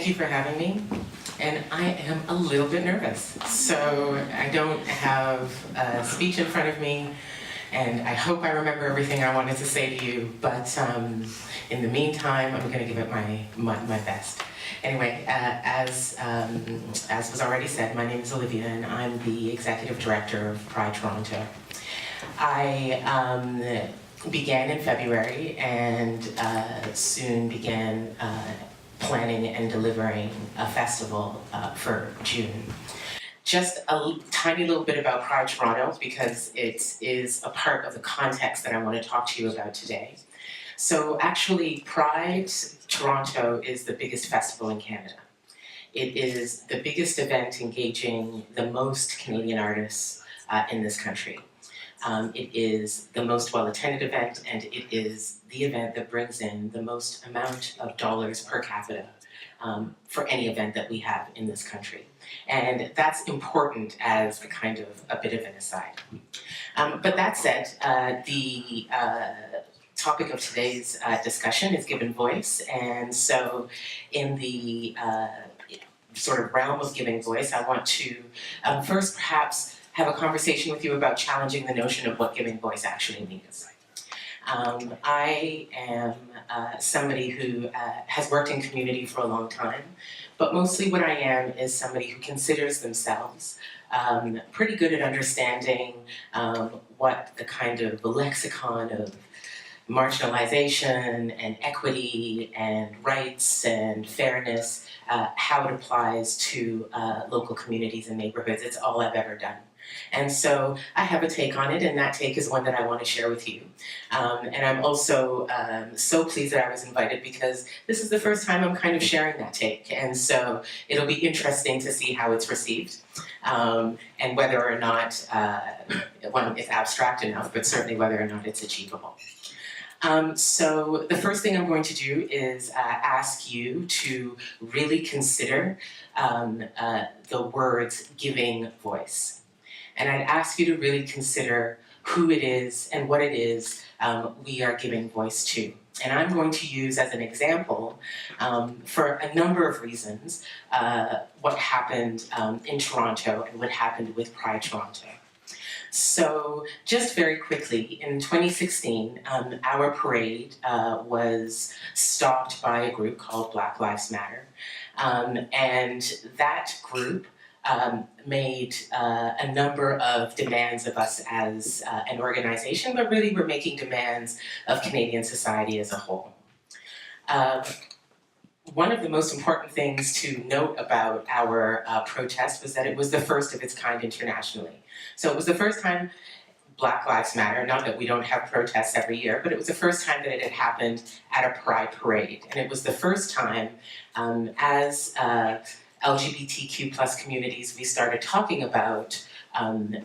you for having me. And I am a little bit nervous. So I don't have a speech in front of me, and I hope I remember everything I wanted to say to you, but in the meantime, I'm gonna give it my best. Anyway, as was already said, my name is Olivia, and I'm the Executive Director of Pride Toronto. I began in February and soon began planning and delivering a festival for June. Just a tiny little bit about Pride Toronto, because it is a part of the context that I want to talk to you about today. So actually, Pride Toronto is the biggest festival in Canada. It is the biggest event engaging the most Canadian artists in this country. It is the most well-attended event, and it is the event that brings in the most amount of dollars per capita for any event that we have in this country. And that's important as a bit of an aside. But that said, the topic of today's discussion is given voice, and so in the sort of realm of giving voice, I want to first perhaps have a conversation with you about challenging the notion of what giving voice actually means. I am somebody who has worked in community for a long time, but mostly what I am is somebody who considers themselves pretty good at understanding what the kind of lexicon of marginalization and equity and rights and fairness, how it applies to local communities and neighborhoods. It's all I've ever done. And so I have a take on it, and that take is one that I want to share with you. And I'm also so pleased that I was invited, because this is the first time I'm kind of sharing that take. And so it'll be interesting to see how it's received, and whether or not, one, it's abstract enough, but certainly whether or not it's achievable. So the first thing I'm going to do is ask you to really consider the words giving voice. And I'd ask you to really consider who it is and what it is we are giving voice to. And I'm going to use as an example, for a number of reasons, what happened in Toronto and what happened with Pride Toronto. So just very quickly, in 2016, our parade was stopped by a group called Black Lives Matter. And that group made a number of demands of us as an organization, but really we're making demands of Canadian society as a whole. One of the most important things to note about our protest was that it was the first of its kind internationally. So it was the first time Black Lives Matter, not that we don't have protests every year, but it was the first time that it had happened at a Pride parade. And it was the first time as LGBTQ plus communities, we started talking about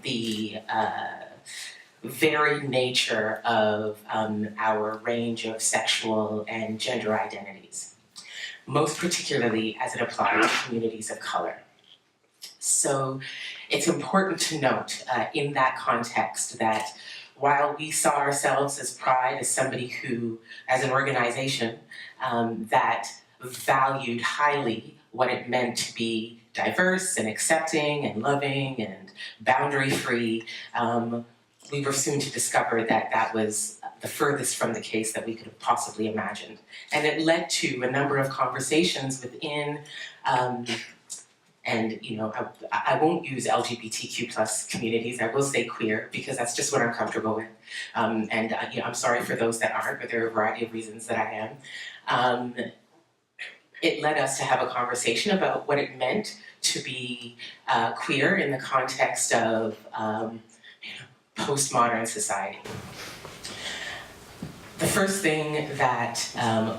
the very nature of our range of sexual and gender identities, most particularly as it applies to communities of color. So it's important to note in that context that while we saw ourselves as Pride as somebody who, as an organization, that valued highly what it meant to be diverse and accepting and loving and boundary-free, we were soon to discover that that was the furthest from the case that we could have possibly imagined. And it led to a number of conversations within, and I won't use LGBTQ plus communities, I will say queer, because that's just what I'm comfortable with. And I'm sorry for those that aren't, but there are a variety of reasons that I am. It led us to have a conversation about what it meant to be queer in the context of postmodern society. The first thing that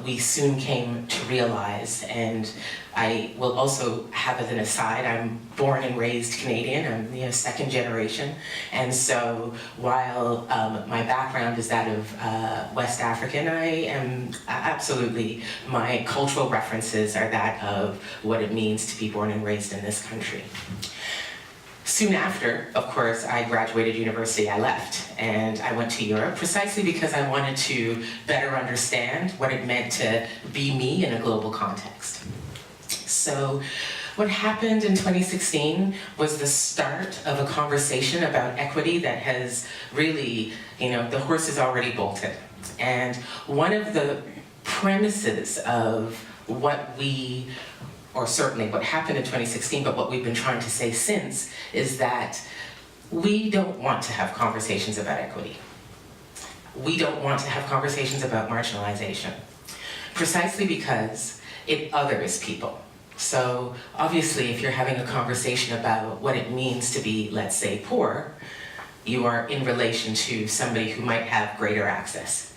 we soon came to realize, and I will also have as an aside, I'm born and raised Canadian, I'm second generation, and so while my background is that of West African, I am absolutely, my cultural references are that of what it means to be born and raised in this country. Soon after, of course, I graduated university, I left, and I went to Europe precisely because I wanted to better understand what it meant to be me in a global context. So what happened in 2016 was the start of a conversation about equity that has really, the horse is already bolted. And one of the premises of what we, or certainly what happened in 2016, but what we've been trying to say since, is that we don't want to have conversations about equity. We don't want to have conversations about marginalization, precisely because it others people. So obviously, if you're having a conversation about what it means to be, let's say, poor, you are in relation to somebody who might have greater access.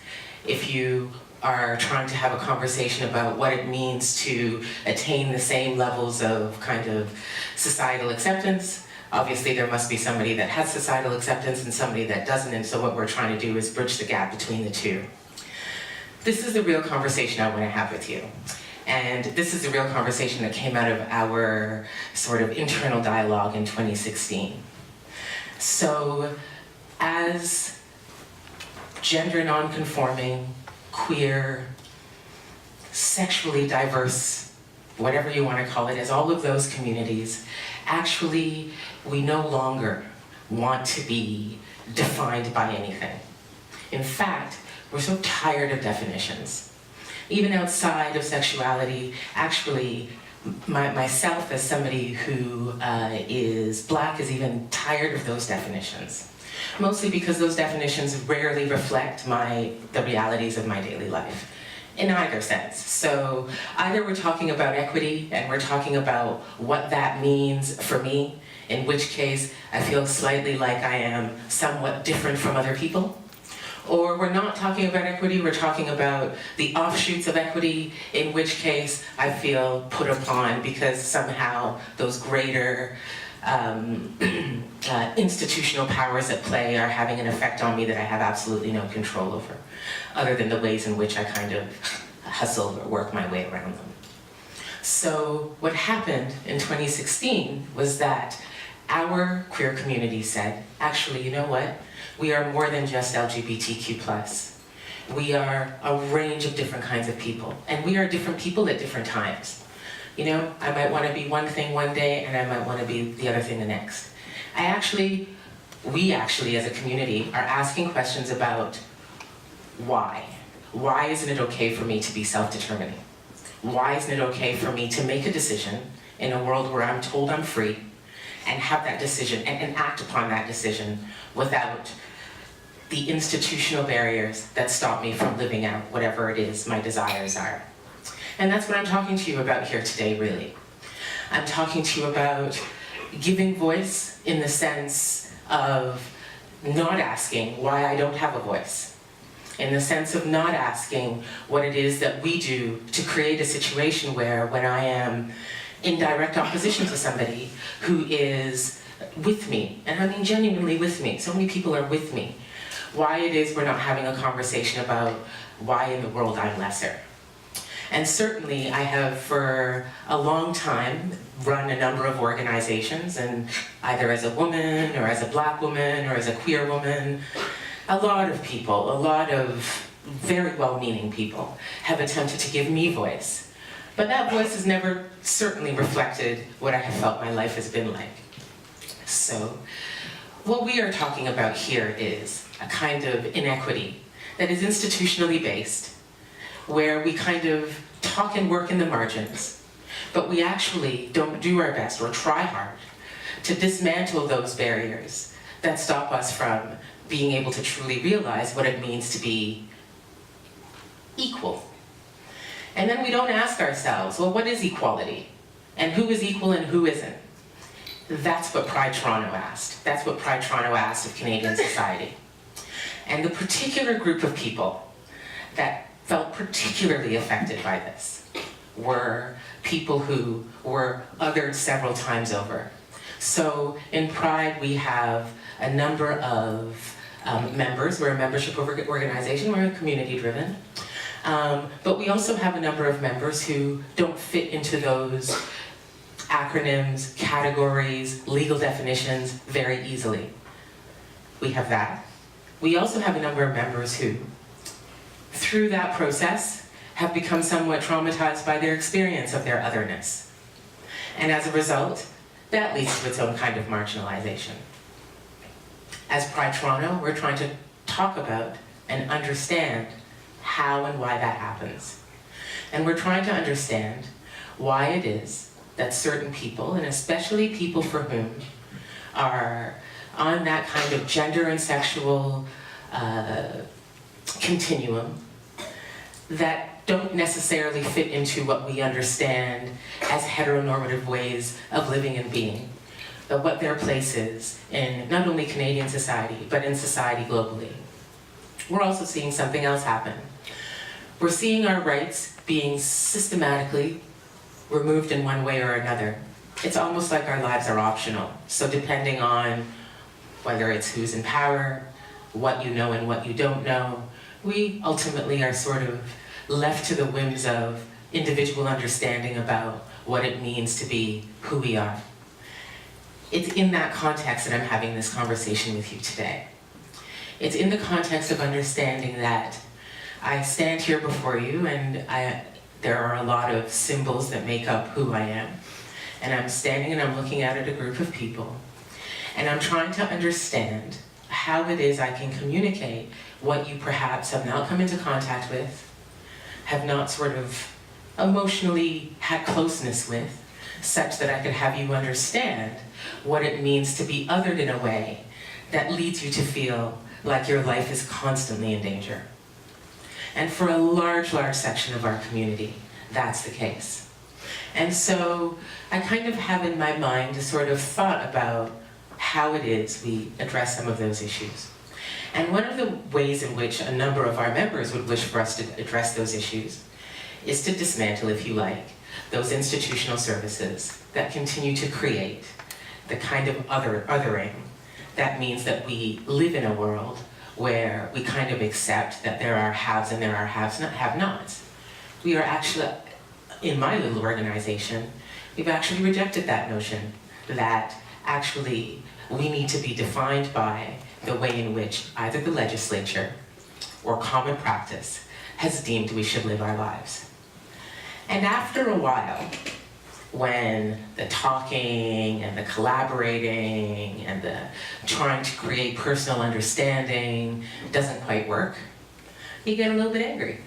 If you are trying to have a conversation about what it means to attain the same levels of kind of societal acceptance, obviously there must be somebody that has societal acceptance and somebody that doesn't, and so what we're trying to do is bridge the gap between the two. This is the real conversation I want to have with you. And this is the real conversation that came out of our sort of internal dialogue in 2016. So, as gender non-conforming, queer, sexually diverse, whatever you want to call it, as all of those communities, actually, we no longer want to be defined by anything. In fact, we're so tired of definitions. Even outside of sexuality, actually, myself as somebody who is Black is even tired of those definitions. Mostly because those definitions rarely reflect the realities of my daily life, in either sense. So either we're talking about equity and we're talking about what that means for me, in which case I feel slightly like I am somewhat different from other people, or we're not talking about equity, we're talking about the offshoots of equity, in which case I feel put upon because somehow those greater institutional powers at play are having an effect on me that I have absolutely no control over, other than the ways in which I kind of hustle or work my way around them. So what happened in 2016 was that our queer community said, actually, you know what? We are more than just LGBTQ+. We are a range of different kinds of people, and we are different people at different times. I might want to be one thing one day, and I might want to be the other thing the next. We actually, as a community, are asking questions about why. Why isn't it okay for me to be self-determining? Why isn't it okay for me to make a decision in a world where I'm told I'm free, and have that decision, and act upon that decision without the institutional barriers that stop me from living out whatever it is my desires are? And that's what I'm talking to you about here today, really. I'm talking to you about giving voice in the sense of not asking why I don't have a voice, in the sense of not asking what it is that we do to create a situation where, when I am in direct opposition to somebody who is with me, and I mean genuinely with me, so many people are with me, why it is we're not having a conversation about why in the world I'm lesser. And certainly I have for a long time run a number of organizations, and either as a woman or as a Black woman or as a queer woman, a lot of people, a lot of very well-meaning people have attempted to give me voice. But that voice has never certainly reflected what I have felt my life has been like. So what we are talking about here is a kind of inequity that is institutionally based, where we kind of talk and work in the margins, but we actually don't do our best or try hard to dismantle those barriers that stop us from being able to truly realize what it means to be equal. And then we don't ask ourselves, well, what is equality? And who is equal and who isn't? That's what Pride Toronto asked. That's what Pride Toronto asked of Canadian society. And the particular group of people that felt particularly affected by this were people who were othered several times over. So in Pride, we have a number of members. We're a membership organization. We're community-driven. But we also have a number of members who don't fit into those acronyms, categories, legal definitions very easily. We have that. We also have a number of members who, through that process, have become somewhat traumatized by their experience of their otherness. And as a result, that leads to its own kind of marginalization. As Pride Toronto, we're trying to talk about and understand how and why that happens. And we're trying to understand why it is that certain people, and especially people for whom are on that kind of gender and sexual continuum, that don't necessarily fit into what we understand as heteronormative ways of living and being, but what their place is in not only Canadian society, but in society globally. We're also seeing something else happen. We're seeing our rights being systematically removed in one way or another. It's almost like our lives are optional. So depending on whether it's who's in power, what you know and what you don't know, we ultimately are sort of left to the whims of individual understanding about what it means to be who we are. It's in that context that I'm having this conversation with you today. It's in the context of understanding that I stand here before you and there are a lot of symbols that make up who I am. And I'm standing and I'm looking out at a group of people. And I'm trying to understand how it is I can communicate what you perhaps have not come into contact with, have not sort of emotionally had closeness with, such that I could have you understand what it means to be othered in a way that leads you to feel like your life is constantly in danger. And for a large, large section of our community, that's the case. And so I kind of have in my mind a sort of thought about how it is we address some of those issues. And one of the ways in which a number of our members would wish for us to address those issues is to dismantle, if you like, those institutional services that continue to create the kind of othering that means that we live in a world where we kind of accept that there are haves and there are have-nots. We are actually, in my little organization, we've actually rejected that notion that actually we need to be defined by the way in which either the legislature or common practice has deemed we should live our lives. And after a while, when the talking and the collaborating and the trying to create personal understanding doesn't quite work, you get a little bit angry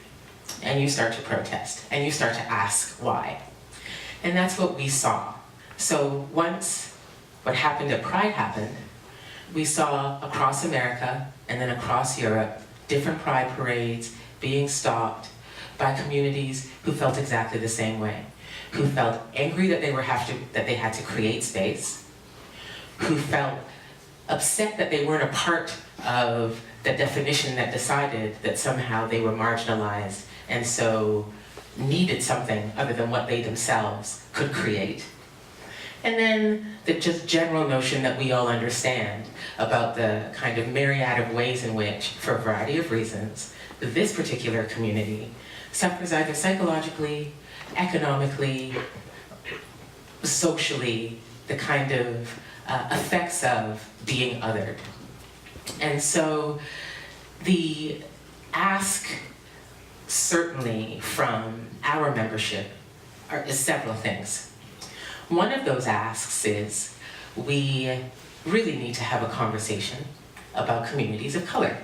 and you start to protest and you start to ask why. And that's what we saw. So once what happened at Pride happened, we saw across America and then across Europe different Pride parades being stopped by communities who felt exactly the same way, who felt angry that they had to create space, who felt upset that they weren't a part of the definition that decided that somehow they were marginalized and so needed something other than what they themselves could create. And then the just general notion that we all understand about the kind of myriad of ways in which, for a variety of reasons, this particular community suffers either psychologically, economically, socially, the kind of effects of being othered. And so the ask, certainly from our membership, is several things. One of those asks is we really need to have a conversation about communities of color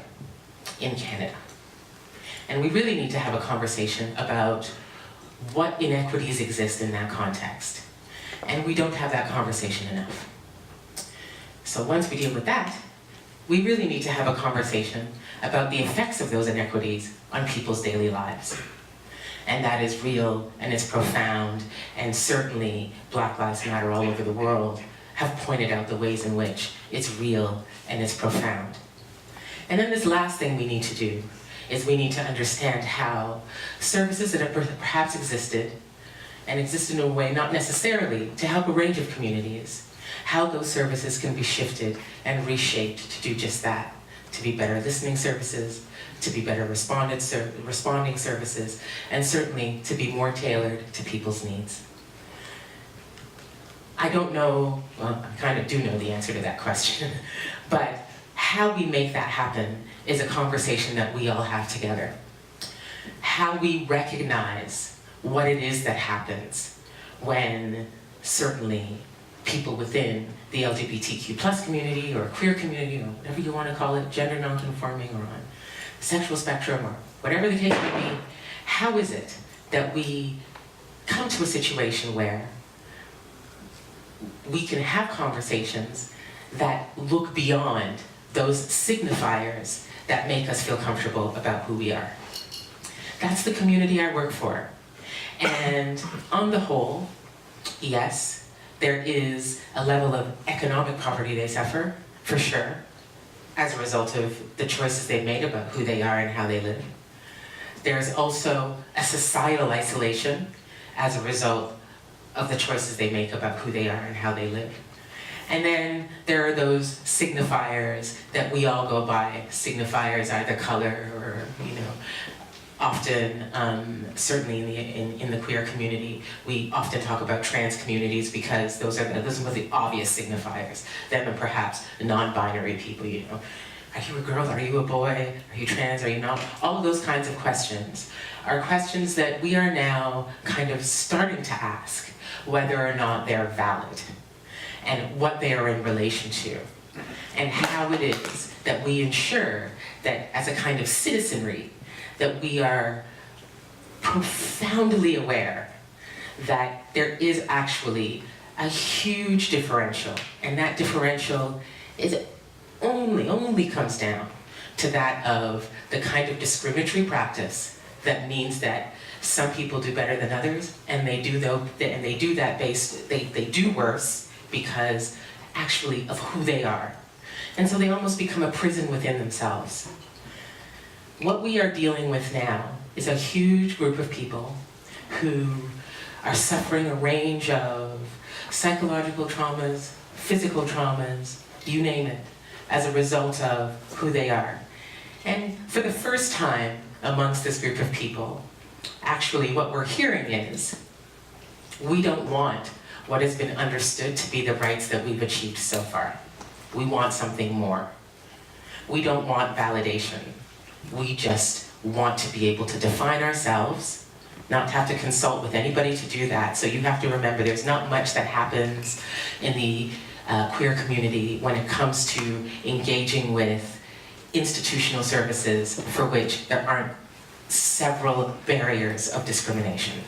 in Canada. And we really need to have a conversation about what inequities exist in that context. And we don't have that conversation enough. So once we deal with that, we really need to have a conversation about the effects of those inequities on people's daily lives. And that is real and it's profound, and certainly Black Lives Matter all over the world have pointed out the ways in which it's real and it's profound. And then this last thing we need to do is we need to understand how services that have perhaps existed and exist in a way not necessarily to help a range of communities, how those services can be shifted and reshaped to do just that, to be better listening services, to be better responding services, and certainly to be more tailored to people's needs. I don't know, well, I kind of do know the answer to that question, but how we make that happen is a conversation that we all have together. How we recognize what it is that happens when certainly people within the LGBTQ plus community or queer community or whatever you want to call it, gender nonconforming or on the sexual spectrum or whatever the case may be, how is it that we come to a situation where we can have conversations that look beyond those signifiers that make us feel comfortable about who we are? That's the community I work for. And on the whole, yes, there is a level of economic poverty they suffer, for sure, as a result of the choices they've made about who they are and how they live. There's also a societal isolation as a result of the choices they make about who they are and how they live. And then there are those signifiers that we all go by, signifiers either color or, often, certainly in the queer community, we often talk about trans communities because those are the obvious signifiers. Them and perhaps non-binary people, Are you a girl? Are you a boy? Are you trans? Are you not? All of those kinds of questions are questions that we are now kind of starting to ask whether or not they're valid and what they are in relation to, and how it is that we ensure that as a kind of citizenry, that we are profoundly aware that there is actually a huge differential, and that differential is only comes down to that of the kind of discriminatory practice that means that some people do better than others, and they do worse because actually of who they are. And so they almost become a prison within themselves. What we are dealing with now is a huge group of people who are suffering a range of psychological traumas, physical traumas, you name it, as a result of who they are. And for the first time amongst this group of people, actually what we're hearing is, we don't want what has been understood to be the rights that we've achieved so far. We want something more. We don't want validation. We just want to be able to define ourselves, not have to consult with anybody to do that. So you have to remember there's not much that happens in the queer community when it comes to engaging with institutional services for which there aren't several barriers of discrimination.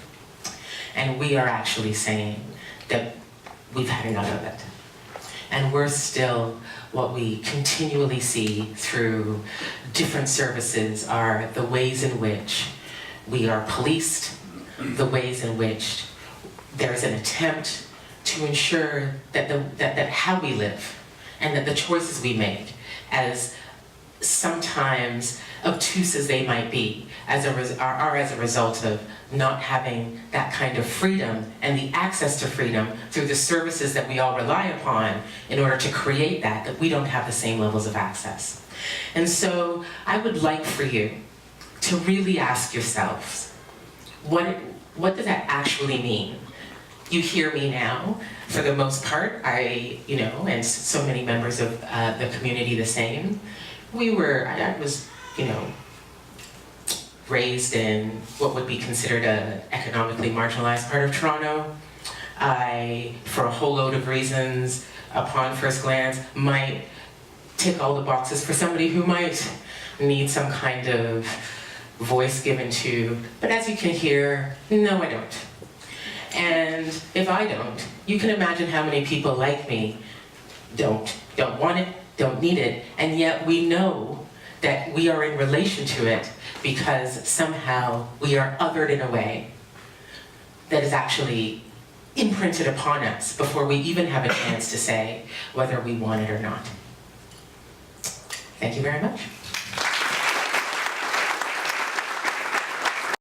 And we are actually saying that we've had enough of it. And we're still, what we continually see through different services are the ways in which we are policed, the ways in which there's an attempt to ensure that how we live and that the choices we make, as sometimes obtuse as they might be, are as a result of not having that kind of freedom and the access to freedom through the services that we all rely upon in order to create that we don't have the same levels of access. And so I would like for you to really ask yourselves, what does that actually mean? You hear me now, for the most part, and so many members of the community the same. I was, raised in what would be considered an economically marginalized part of Toronto. I, for a whole load of reasons, upon first glance, might tick all the boxes for somebody who might need some kind of voice given to, but as you can hear, no, I don't. And if I don't, you can imagine how many people like me don't want it, don't need it, and yet we know that we are in relation to it because somehow we are othered in a way that is actually imprinted upon us before we even have a chance to say whether we want it or not. Thank you very much.